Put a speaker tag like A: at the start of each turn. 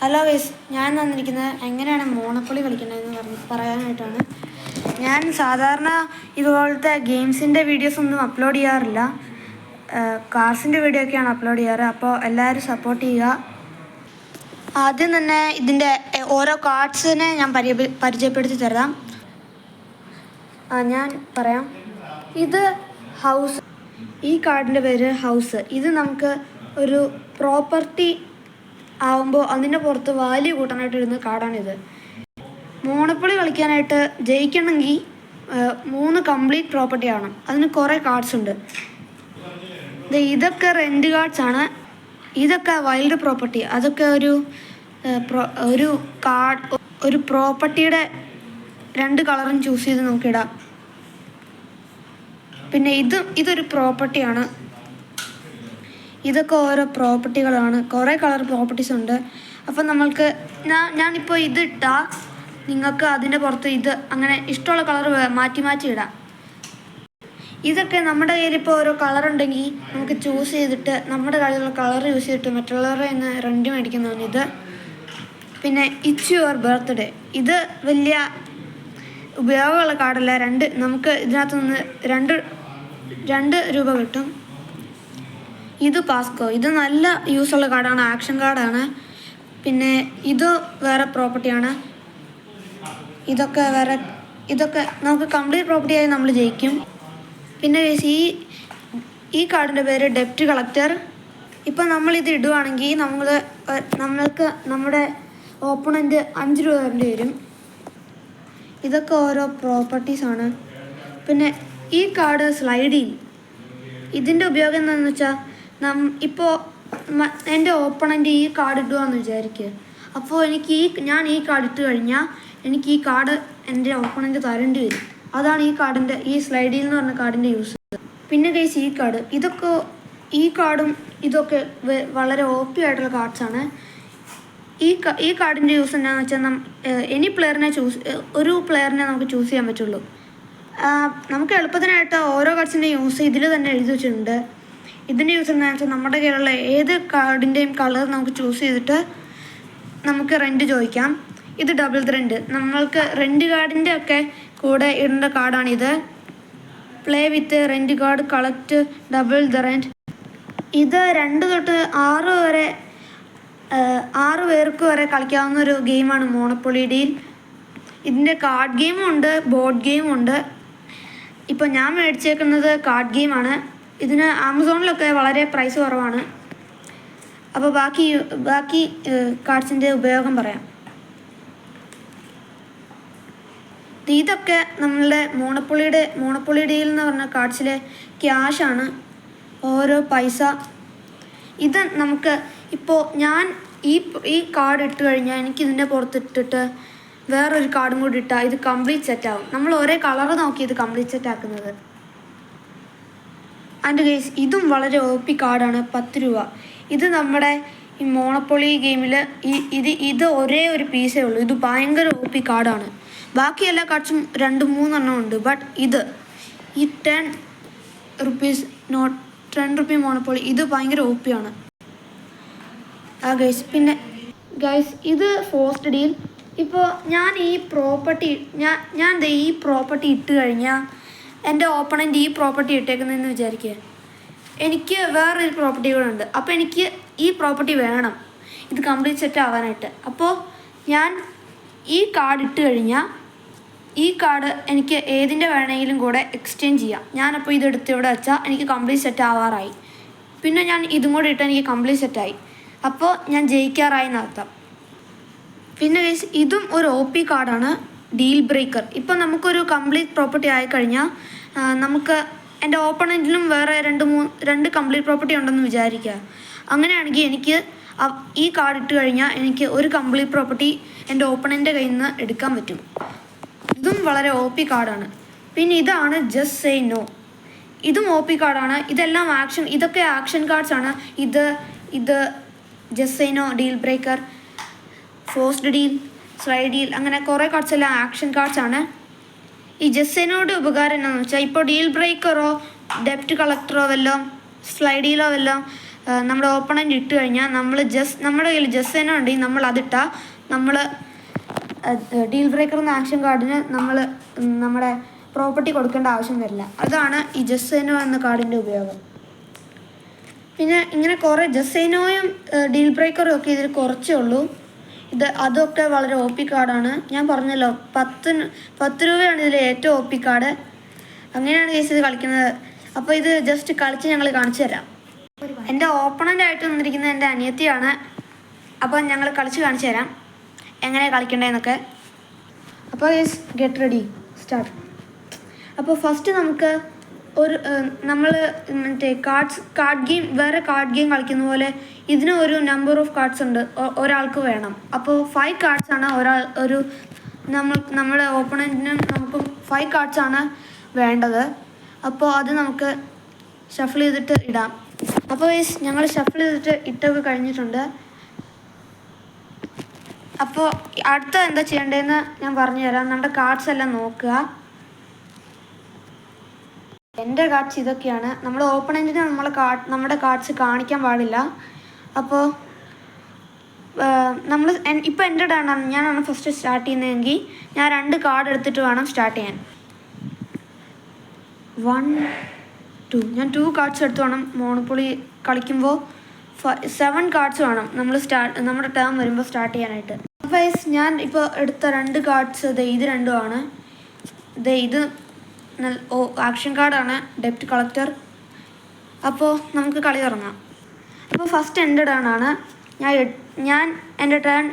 A: Hello guys, ഞാൻ വന്നിരിക്കുന്നത് എങ്ങനെയാണ് മോണപ്പൊളി കളിക്കേണ്ടതെന്ന് പറയാനായിട്ടാണ്. ഞാൻ സാധാരണ ഇതുപോലത്തെ ഗെയിംസിൻ്റെ വീഡിയോസൊന്നും അപ്ലോഡ് ചെയ്യാറില്ല. കാർസിൻ്റെ വീഡിയോ ഒക്കെയാണ് അപ്ലോഡ് ചെയ്യാറ്. അപ്പോൾ എല്ലാവരും സപ്പോർട്ട് ചെയ്യുക. ആദ്യം തന്നെ ഇതിൻ്റെ ഓരോ കാർഡ്സിനെ ഞാൻ പരിചയപ്പെടുത്തി തരാം. ഞാൻ പറയാം. ഇത് ഹൗസ്. ഈ കാർഡിൻ്റെ പേര് ഹൗസ്. ഇത് നമുക്ക് ഒരു പ്രോപ്പർട്ടി ആവുമ്പോൾ അതിൻ്റെ പുറത്ത് വാല്യൂ കൂട്ടാനായിട്ട് ഇടുന്ന കാർഡാണിത്. മോണപ്പൊളി കളിക്കാനായിട്ട് ജയിക്കണമെങ്കിൽ 3 കംപ്ലീറ്റ് പ്രോപ്പർട്ടി ആവണം. അതിന് കുറേ കാർഡ്സ് ഉണ്ട്. ഇതൊക്കെ റെൻറ്റ് കാർഡ്സ് ആണ്. ഇതൊക്കെ വൈൽഡ് പ്രോപ്പർട്ടി. അതൊക്കെ ഒരു കാർഡ്, ഒരു പ്രോപ്പർട്ടിയുടെ 2 കളറും ചൂസ് ചെയ്ത് നമുക്കിടാം. പിന്നെ ഇതൊരു പ്രോപ്പർട്ടിയാണ്. ഇതൊക്കെ ഓരോ പ്രോപ്പർട്ടികളാണ്. കുറേ കളർ പ്രോപ്പർട്ടീസ് ഉണ്ട്. അപ്പം നമ്മൾക്ക് ഞാനിപ്പോൾ ഇതിട്ടാൽ നിങ്ങൾക്ക് അതിൻ്റെ പുറത്ത് ഇത് അങ്ങനെ ഇഷ്ടമുള്ള കളർ മാറ്റി ഇടാം. ഇതൊക്കെ നമ്മുടെ കയ്യിലിപ്പോൾ ഓരോ കളറുണ്ടെങ്കിൽ നമുക്ക് ചൂസ് ചെയ്തിട്ട് നമ്മുടെ കയ്യിലുള്ള കളർ യൂസ് ചെയ്തിട്ട് മറ്റുള്ളവരുടെ നിന്ന് റെൻറ്റ് മേടിക്കുന്നതാണ് ഇത്. പിന്നെ ഇറ്റ്സ് യുവർ ബർത്ത്ഡേ. ഇത് വലിയ ഉപയോഗമുള്ള കാർഡല്ല. നമുക്ക് ഇതിനകത്ത് നിന്ന് 2 രൂപ കിട്ടും. ഇത് പാസ്കോ. ഇത് നല്ല യൂസുള്ള കാർഡാണ്, ആക്ഷൻ കാർഡാണ്. പിന്നെ ഇത് വേറെ പ്രോപ്പർട്ടിയാണ്. ഇതൊക്കെ നമുക്ക് കംപ്ലീറ്റ് പ്രോപ്പർട്ടിയായി നമ്മൾ ജയിക്കും. പിന്നെ ഈ കാർഡിൻ്റെ പേര് ഡെപ്റ്റ് കളക്ടർ. ഇപ്പം നമ്മളിത് ഇടുവാണെങ്കിൽ നമ്മൾക്ക് നമ്മുടെ ഓപ്പണൻറ്റ് 5 രൂപ തരേണ്ടി വരും. ഇതൊക്കെ ഓരോ പ്രോപ്പർട്ടീസാണ്. പിന്നെ ഈ കാർഡ് സ്ലൈഡ് ചെയ്യും. ഇതിൻ്റെ ഉപയോഗം എന്താണെന്ന് വെച്ചാൽ ഇപ്പോൾ എൻ്റെ ഓപ്പണൻ്റ് ഈ കാർഡ് ഇടുകയെന്ന് വിചാരിക്കുക. അപ്പോൾ ഞാൻ ഈ കാർഡ് ഇട്ട് കഴിഞ്ഞാൽ എനിക്ക് ഈ കാർഡ് എൻ്റെ ഓപ്പണൻ്റ് തരേണ്ടി വരും. അതാണ് ഈ സ്ലൈഡിൽ എന്ന് പറഞ്ഞ കാർഡിൻ്റെ യൂസ്. പിന്നെ ഗൈസ്, ഈ കാർഡും ഇതൊക്കെ വളരെ OP ആയിട്ടുള്ള കാർഡ്സാണ്. ഈ കാർഡിൻ്റെ യൂസ് എന്താണെന്ന് വെച്ചാൽ ഒരു പ്ലെയറിനെ നമുക്ക് ചൂസ് ചെയ്യാൻ പറ്റുള്ളൂ. നമുക്ക് എളുപ്പത്തിനായിട്ട് ഓരോ കാർഡ്സിൻ്റെ യൂസ് ഇതിൽ തന്നെ എഴുതി വെച്ചിട്ടുണ്ട്. ഇതിൻ്റെ യൂസ് എന്താണെന്ന് വെച്ചാൽ നമ്മുടെ കയ്യിലുള്ള ഏത് കാർഡിൻ്റെയും കളർ നമുക്ക് ചൂസ് ചെയ്തിട്ട് നമുക്ക് റെൻറ്റ് ചോദിക്കാം. ഇത് ഡബിൾ ദ റെൻറ്റ്. നമ്മൾക്ക് റെൻറ്റ് കാർഡിൻ്റെ ഒക്കെ കൂടെ ഇടേണ്ട കാർഡാണിത്. Play with rent card, collect double the rent. ഇത് 2 തൊട്ട് 6 വരെ 6 പേർക്ക് വരെ കളിക്കാവുന്ന ഒരു ഗെയിമാണ് മോണപ്പൊളി ഡീൽ. ഇതിൻ്റെ കാർഡ് ഗെയിമും ഉണ്ട്, ബോർഡ് ഗെയിമും ഉണ്ട്. ഇപ്പോൾ ഞാൻ മേടിച്ചേക്കുന്നത് കാർഡ് ഗെയിമാണ്. ഇതിന് ആമസോണിലൊക്കെ വളരെ പ്രൈസ് കുറവാണ്. അപ്പോൾ ബാക്കി കാർഡ്സിൻ്റെ ഉപയോഗം പറയാം. ഇതൊക്കെ നമ്മളുടെ മോണപ്പൊളി ഡീൽ എന്ന് പറഞ്ഞ കാർഡ്സിലെ ക്യാഷാണ്, ഓരോ പൈസ. ഇത് നമുക്ക് ഇപ്പോൾ ഞാൻ ഈ കാർഡ് ഇട്ട് കഴിഞ്ഞാൽ എനിക്കിതിൻ്റെ പുറത്തിട്ടിട്ട് വേറൊരു കാർഡും കൂടി ഇട്ടാൽ ഇത് കംപ്ലീറ്റ് സെറ്റാവും. നമ്മൾ ഒരേ കളറ് നോക്കി ഇത് കംപ്ലീറ്റ് സെറ്റാക്കുന്നത്. ആൻഡ് ഗൈസ്, ഇതും വളരെ OP കാർഡാണ്, 10 രൂപ. ഇത് നമ്മുടെ ഈ മോണപ്പൊളി ഗെയിമിൽ ഇത് ഒരേ ഒരു പീസേ ഉള്ളൂ. ഇത് ഭയങ്കര OP കാർഡാണ്. ബാക്കി എല്ലാ കാർഡ്സും 2-3 എണ്ണം ഉണ്ട്. ബട്ട് ഈ 10 രൂപ മോണപ്പൊളി ഇത് ഭയങ്കര OP ആണ്. ഗൈസ്, പിന്നെ ഗൈസ്, ഇത് ഫോർസ്ഡ് ഡീൽ. ഇപ്പോൾ ഞാൻ ഈ പ്രോപ്പർട്ടി ഇട്ട് കഴിഞ്ഞാൽ എൻ്റെ ഓപ്പണൻ്റ് ഈ പ്രോപ്പർട്ടി ഇട്ടേക്കുന്നതെന്ന് വിചാരിക്കുക. എനിക്ക് വേറൊരു പ്രോപ്പർട്ടി കൂടെ ഉണ്ട്. അപ്പോൾ എനിക്ക് ഈ പ്രോപ്പർട്ടി വേണം ഇത് കംപ്ലീറ്റ് സെറ്റ് ആവാനായിട്ട്. അപ്പോൾ ഞാൻ ഈ കാർഡ് ഇട്ട് കഴിഞ്ഞാൽ ഈ കാർഡ് എനിക്ക് ഏതിൻ്റെ വേണമെങ്കിലും കൂടെ എക്സ്ചേഞ്ച് ചെയ്യാം. ഞാനപ്പോൾ ഇതെടുത്ത് ഇവിടെ വെച്ചാൽ എനിക്ക് കംപ്ലീറ്റ് സെറ്റ് ആവാറായി. പിന്നെ ഞാൻ ഇതും കൂടെ ഇട്ടാൽ എനിക്ക് കംപ്ലീറ്റ് സെറ്റായി. അപ്പോൾ ഞാൻ ജയിക്കാറായി എന്നർത്ഥം. പിന്നെ ഇതും ഒരു OP കാർഡാണ്, ഡീൽ ബ്രേക്കർ. ഇപ്പം നമുക്കൊരു കംപ്ലീറ്റ് പ്രോപ്പർട്ടി ആയിക്കഴിഞ്ഞാൽ നമുക്ക് എൻ്റെ ഓപ്പണൻറ്റിലും വേറെ 2 കംപ്ലീറ്റ് പ്രോപ്പർട്ടി ഉണ്ടെന്ന് വിചാരിക്കുക. അങ്ങനെയാണെങ്കിൽ എനിക്ക് ഈ കാർഡ് ഇട്ട് കഴിഞ്ഞാൽ എനിക്ക് ഒരു കംപ്ലീറ്റ് പ്രോപ്പർട്ടി എൻ്റെ ഓപ്പണൻ്റെ കയ്യിൽ നിന്ന് എടുക്കാൻ പറ്റും. ഇതും വളരെ OP കാർഡാണ്. പിന്നെ ഇതാണ് ജസ്റ്റ് സേ നോ. ഇതും OP കാർഡാണ്. ഇതൊക്കെ ആക്ഷൻ കാർഡ്സാണ്. ഇത് just say no, deal breaker, forced deal, sly deal, അങ്ങനെ കുറേ കാർഡ്സ് എല്ലാം ആക്ഷൻ കാർഡ്സാണ്. ഈ ജസ്സേനോട് ഉപകാരം എന്താണെന്ന് വെച്ചാൽ ഇപ്പോൾ ഡീൽ ബ്രേക്കറോ ഡെപ്റ്റ് കളക്ടറോ വല്ലോ സ്ലൈഡിലോ വല്ലോ നമ്മുടെ ഓപ്പണൻ്റ് ഇട്ട് കഴിഞ്ഞാൽ നമ്മുടെ കയ്യിൽ ജസ്സേനോ ഉണ്ടെങ്കിൽ നമ്മൾ അതിട്ടാൽ നമ്മൾ ഡീൽ ബ്രേക്കർ എന്ന ആക്ഷൻ കാർഡിന് നമ്മൾ നമ്മുടെ പ്രോപ്പർട്ടി കൊടുക്കേണ്ട ആവശ്യം വരില്ല. അതാണ് ഈ ജസ്സേനോ എന്ന കാർഡിൻ്റെ ഉപയോഗം. പിന്നെ ഇങ്ങനെ കുറേ ജസ്സേനോയും ഡീൽ ബ്രേക്കറും ഒക്കെ ഇതിൽ കുറച്ചേ ഉള്ളൂ. അതൊക്കെ വളരെ ഒ പി കാർഡാണ്. ഞാൻ പറഞ്ഞല്ലോ 10 രൂപയാണ് ഇതിൽ ഏറ്റവും ഒ പി കാർഡ്. അങ്ങനെയാണ് കേസ് ഇത് കളിക്കുന്നത്. അപ്പോൾ ഇത് ജസ്റ്റ് കളിച്ച് ഞങ്ങൾ കാണിച്ചു തരാം. എൻ്റെ ഓപ്പണൻ്റ് ആയിട്ട് വന്നിരിക്കുന്നത് എൻ്റെ അനിയത്തിയാണ്. അപ്പോൾ ഞങ്ങൾ കളിച്ച് കാണിച്ചു തരാം എങ്ങനെയാണ് കളിക്കേണ്ടതെന്നൊക്കെ. അപ്പോൾ ഗെറ്റ് റെഡി സ്റ്റാർട്ട്. അപ്പോൾ ഫസ്റ്റ് നമുക്ക് നമ്മൾ മറ്റേ കാർഡ് ഗെയിം വേറെ കാർഡ് ഗെയിം കളിക്കുന്ന പോലെ ഇതിന് ഒരു നമ്പർ ഓഫ് കാർഡ്സ് ഉണ്ട്, ഒരാൾക്ക് വേണം. അപ്പോൾ 5 കാർഡ്സാണ് നമ്മുടെ ഓപ്പണൻറ്റിനും നമുക്ക് 5 കാർഡ്സാണ് വേണ്ടത്. അപ്പോൾ അത് നമുക്ക് ഷഫിൾ ചെയ്തിട്ട് ഇടാം. അപ്പോൾ ഞങ്ങൾ ഷഫിൾ ചെയ്തിട്ട് ഇട്ടൊക്കെ കഴിഞ്ഞിട്ടുണ്ട്. അപ്പോൾ അടുത്ത എന്താ ചെയ്യേണ്ടതെന്ന് ഞാൻ പറഞ്ഞു തരാം. നമ്മുടെ കാർഡ്സ് എല്ലാം നോക്കുക. എൻ്റെ കാർഡ്സ് ഇതൊക്കെയാണ്. നമ്മൾ ഓപ്പണൻറ്റിന് നമ്മുടെ കാർഡ്സ് കാണിക്കാൻ പാടില്ല. അപ്പോൾ ഇപ്പോൾ എൻ്റെ ടേണാണ്, ഞാനാണ് ഫസ്റ്റ് സ്റ്റാർട്ട് ചെയ്യുന്നതെങ്കിൽ ഞാൻ 2 കാർഡ് എടുത്തിട്ട് വേണം സ്റ്റാർട്ട് ചെയ്യാൻ. 1 2 ഞാൻ 2 കാർഡ്സ് എടുത്ത് വേണം. മോണോപ്പൊളി കളിക്കുമ്പോൾ 7 കാർഡ്സ് വേണം നമ്മുടെ ടേം വരുമ്പോൾ സ്റ്റാർട്ട് ചെയ്യാനായിട്ട്. അപ്പോൾ ഞാൻ ഇപ്പോൾ എടുത്ത 2 കാർഡ്സ് ഇത് രണ്ടുമാണ്. ഇത് ആക്ഷൻ കാർഡാണ്, ഡെപ്റ്റ് കളക്ടർ. അപ്പോൾ നമുക്ക് കളി തുടങ്ങാം. അപ്പോൾ ഫസ്റ്റ് എൻ്റെ ടേൺ ആണ്. ഞാൻ എൻ്റെ ടേൺ